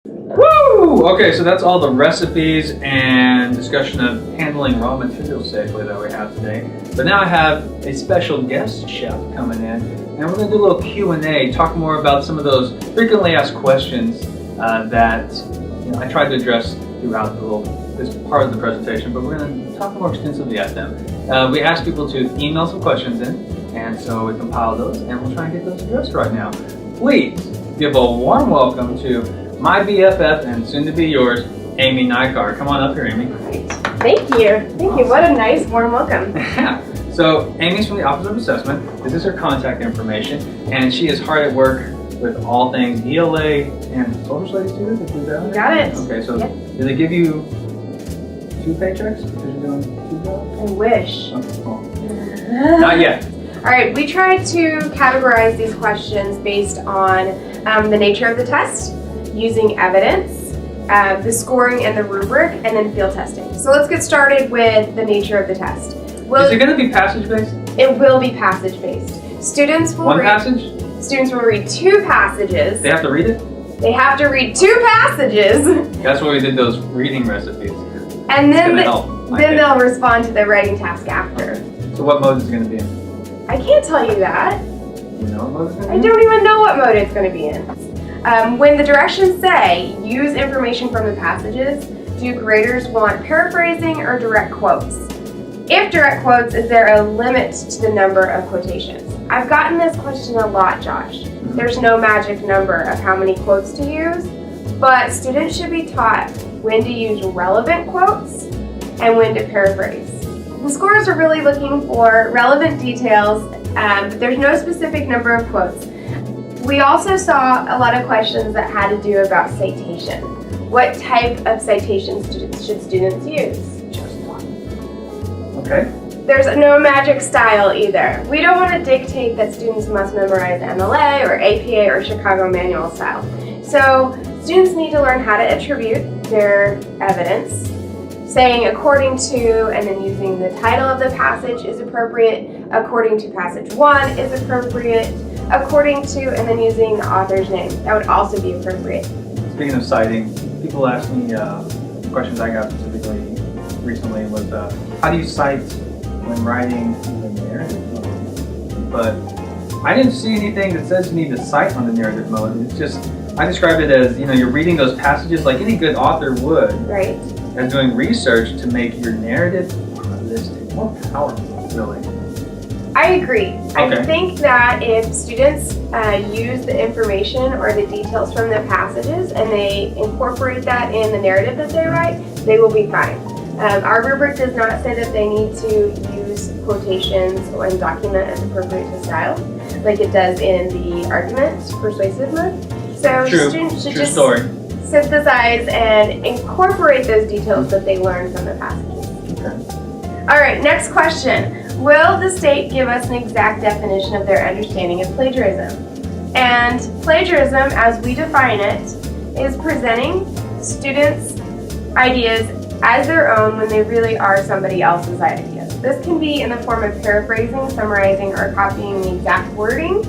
Woo! Okay, so that's all the recipes and discussion of handling raw materials safely that we have today. But now I have a special guest chef coming in, and we're going to do a little Q&A, talk more about some of those frequently asked questions that I tried to address throughout this part of the presentation, but we're going to talk more extensively at them. We asked people to email some questions in, and so we compiled those, and we'll try and get those addressed right now. Please give a warm welcome to my BFF and soon to be yours, Amy Nykar. Come on up here, Amy. Great. Thank you. Thank you. What a nice warm welcome. So Amy's from the Office of Assessment. This is her contact information, and she is hard at work with all things ELA and social studies students. You got it. Okay, so yep. Did they give you 2 paychecks because you're doing 2 jobs? I wish. Okay, well, not yet. All right, we tried to categorize these questions based on the nature of the test, using evidence, the scoring and the rubric, and then field testing. So let's get started with the nature of the test. Is it going to be passage-based? It will be passage-based. Students will Students will read 2 passages. They have to read it? They have to read 2 passages. That's why we did those reading recipes. And then they'll respond to the writing task after. Okay. So what mode is it going to be in? I can't tell you that. You know what mode it's going to be in? I don't even know what mode it's going to be in. When the directions say, use information from the passages, do graders want paraphrasing or direct quotes? If direct quotes, is there a limit to the number of quotations? I've gotten this question a lot, Josh. There's no magic number of how many quotes to use, but students should be taught when to use relevant quotes and when to paraphrase. The scores are really looking for relevant details, but there's no specific number of quotes. We also saw a lot of questions that had to do about citation. What type of citations should students use? Just one. Okay. There's no magic style either. We don't want to dictate that students must memorize MLA or APA or Chicago Manual style. So students need to learn how to attribute their evidence, saying according to and then using the title of the passage is appropriate, according to passage 1 is appropriate, according to and then using the author's name. That would also be appropriate. Speaking of citing, people ask me questions I got specifically recently was how do you cite when writing the narrative mode? But I didn't see anything that says you need to cite on the narrative mode. It's just, I describe it as, you're reading those passages like any good author would. Right. And doing research to make your narrative realistic, more powerful, really. I agree. Okay. I think that if students use the information or the details from the passages and they incorporate that in the narrative that they write, they will be fine. Our rubric does not say that they need to use quotations and document as appropriate to style, like it does in the argument persuasive mode. So students should just synthesize and incorporate those details that they learn from the passages. Okay. All right, next question. Will the state give us an exact definition of their understanding of plagiarism? And plagiarism, as we define it, is presenting students' ideas as their own when they really are somebody else's ideas. This can be in the form of paraphrasing, summarizing, or copying the exact wording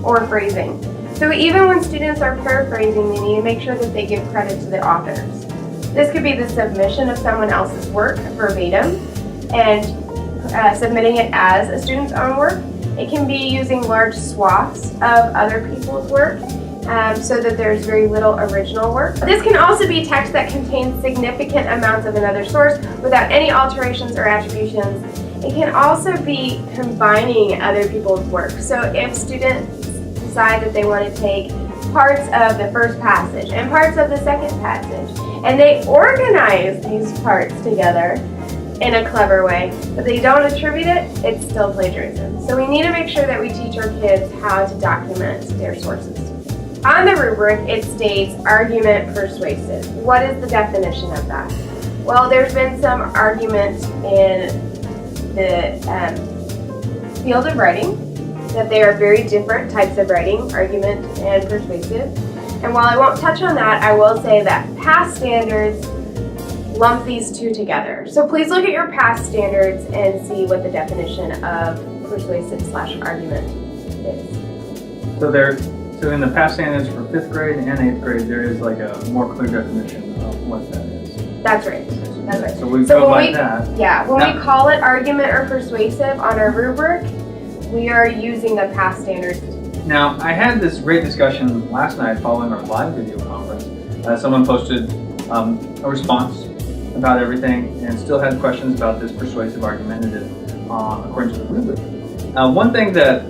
or phrasing. So even when students are paraphrasing, they need to make sure that they give credit to the authors. This could be the submission of someone else's work verbatim and submitting it as a student's own work. It can be using large swaths of other people's work so that there's very little original work. This can also be text that contains significant amounts of another source without any alterations or attributions. It can also be combining other people's work. So if students decide that they want to take parts of the first passage and parts of the second passage, and they organize these parts together in a clever way, but they don't attribute it, it's still plagiarism. So we need to make sure that we teach our kids how to document their sources. On the rubric, it states argument persuasive. What is the definition of that? Well, there's been some argument in the field of writing that they are very different types of writing, argument and persuasive. And while I won't touch on that, I will say that past standards lump these two together. So please look at your past standards and see what the definition of persuasive/argument is. So they're So in the past standards for 5th grade and 8th grade, there is like a more clear definition of what that is. That's right. That's right. So we So go when by we- that. Yeah, when Now- we call it argument or persuasive on our rubric, we are using the past standards. Now, I had this great discussion last night following our live video conference. Someone posted a response about everything and still had questions about this persuasive argumentative according to the rubric. One thing that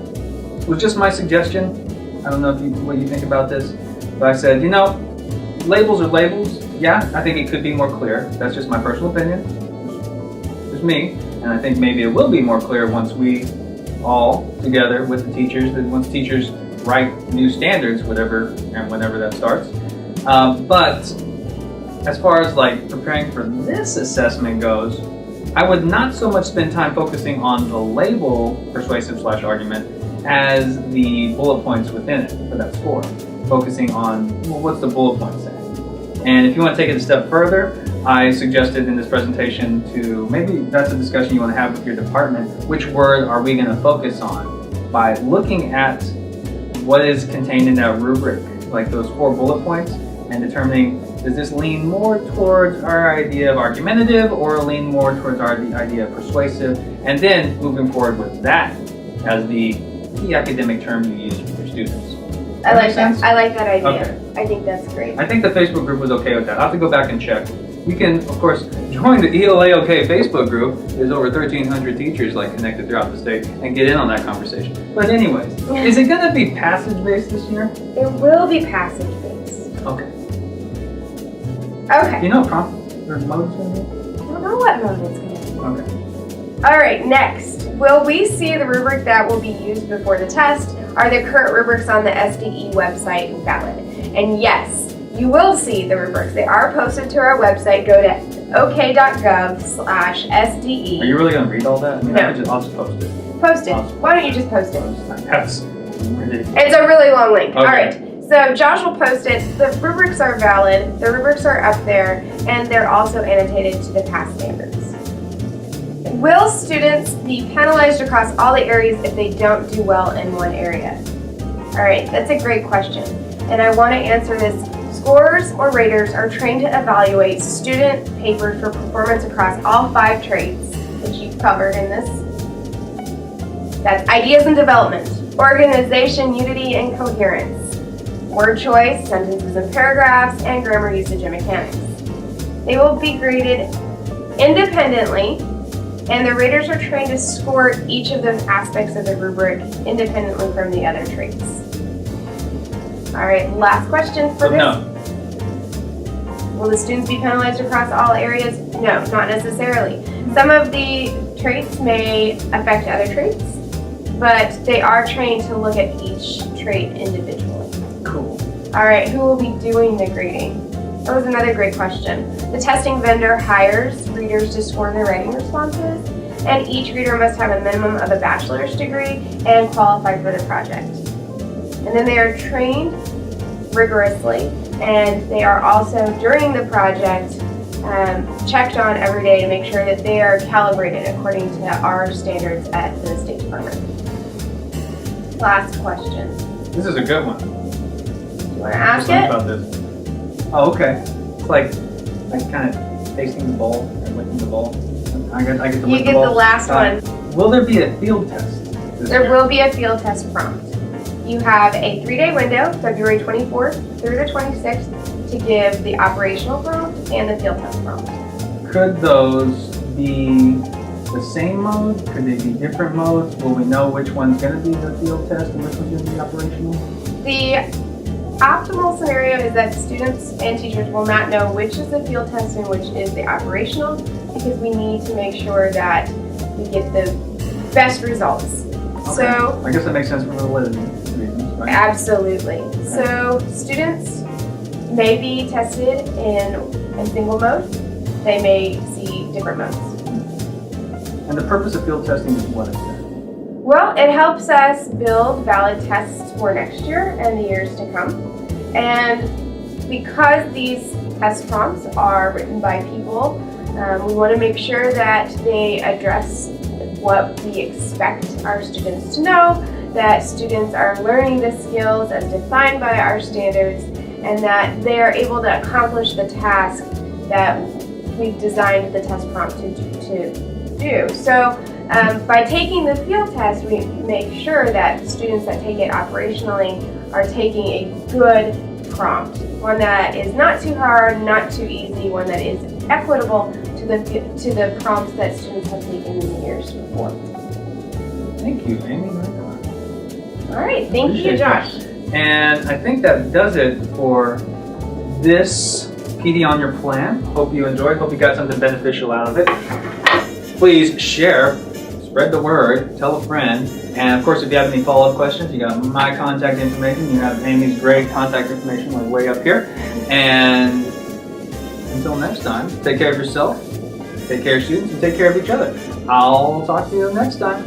was just my suggestion, I don't know what you think about this, but I said, labels are labels. Yeah, I think it could be more clear. That's just my personal opinion. Just me. And I think maybe it will be more clear once we all together with the teachers, that once teachers write new standards, whatever and whenever that starts. But as far as like preparing for this assessment goes, I would not so much spend time focusing on the label persuasive/argument as the bullet points within it for that score. Focusing on, well, what's the bullet point saying? And if you want to take it a step further, I suggested in this presentation to, maybe that's a discussion you want to have with your department, which word are we going to focus on by looking at what is contained in that rubric, like those 4 bullet points, and determining, does this lean more towards our idea of argumentative or lean more towards our idea of persuasive, and then moving forward with that as the key academic term you use with your students. I like sense? that. I like that idea. Okay. I think that's great. I think the Facebook group was okay with that. I'll have to go back and check. You can, of course, join the ELA OK Facebook group. There's over 1,300 teachers connected throughout the state and get in on that conversation. But anyways, is it going to be passage-based this year? It will be passage-based. Okay. Okay. Do you know what prompt or mode is going to be? I don't know what mode it's going to be. Okay. All right, next. Will we see the rubric that will be used before the test? Are the current rubrics on the SDE website valid? And yes, you will see the rubrics. They are posted to our website. Go to ok.gov/SDE. Are you really going to read all that? I mean, No. I'll just post it. Post it. Why don't you just post it? That's ridiculous. It's a really long link. Okay. All right. So Josh will post it. The rubrics are valid. The rubrics are up there, and they're also annotated to the past standards. Will students be penalized across all the areas if they don't do well in one area? All right, that's a great question, and I want to answer this. Scorers or raters are trained to evaluate student papers for performance across all 5 traits, which you've covered in this. That's ideas and development, organization, unity, and coherence, word choice, sentences and paragraphs, and grammar usage and mechanics. They will be graded independently, and the raters are trained to score each of those aspects of the rubric independently from the other traits. All right, last question for So this. no. Will the students be penalized across all areas? No, not necessarily. Some of the traits may affect other traits, but they are trained to look at each trait individually. Cool. All right, who will be doing the grading? That was another great question. The testing vendor hires readers to score their writing responses, and each reader must have a minimum of a bachelor's degree and qualify for the project. And then they are trained rigorously, and they are also, during the project, checked on every day to make sure that they are calibrated according to our standards at the State Department. Last question. This is a good one. Do you want to ask Think it? about this. Oh, okay. It's like kind of tasting the bowl or licking the bowl. I get to You lick get the bowl. the last one. Will there be a field test? There will be a field test prompt. You have a 3-day window, February 24th through the 26th, to give the operational prompt and the field test prompt. Could those be the same mode? Could they be different modes? Will we know which one's going to be the field test and which one's going to be operational? The optimal scenario is that students and teachers will not know which is the field test and which is the operational, because we need to make sure that we get the best results. Okay. So, I guess that makes sense for validity reasons, right? absolutely. So students may be tested in a single mode. They may see different modes. And the purpose of field testing is what exactly? Well, it helps us build valid tests for next year and the years to come. And because these test prompts are written by people, we want to make sure that they address what we expect our students to know that students are learning the skills as defined by our standards and that they are able to accomplish the task that we've designed the test prompt to do. So by taking the field test, we make sure that students that take it operationally are taking a good prompt, one that is not too hard, not too easy, one that is equitable to the prompts that students have taken in the years before. Thank you, Amy. All right, thank you, Appreciate Josh. that. And I think that does it for this PD on Your Plan. Hope you enjoyed. Hope you got something beneficial out of it. Please share, spread the word, tell a friend. And of course, if you have any follow-up questions, you got my contact information. You have Amy's great contact information like way up here. And until next time, take care of yourself, take care of students, and take care of each other. I'll talk to you next time.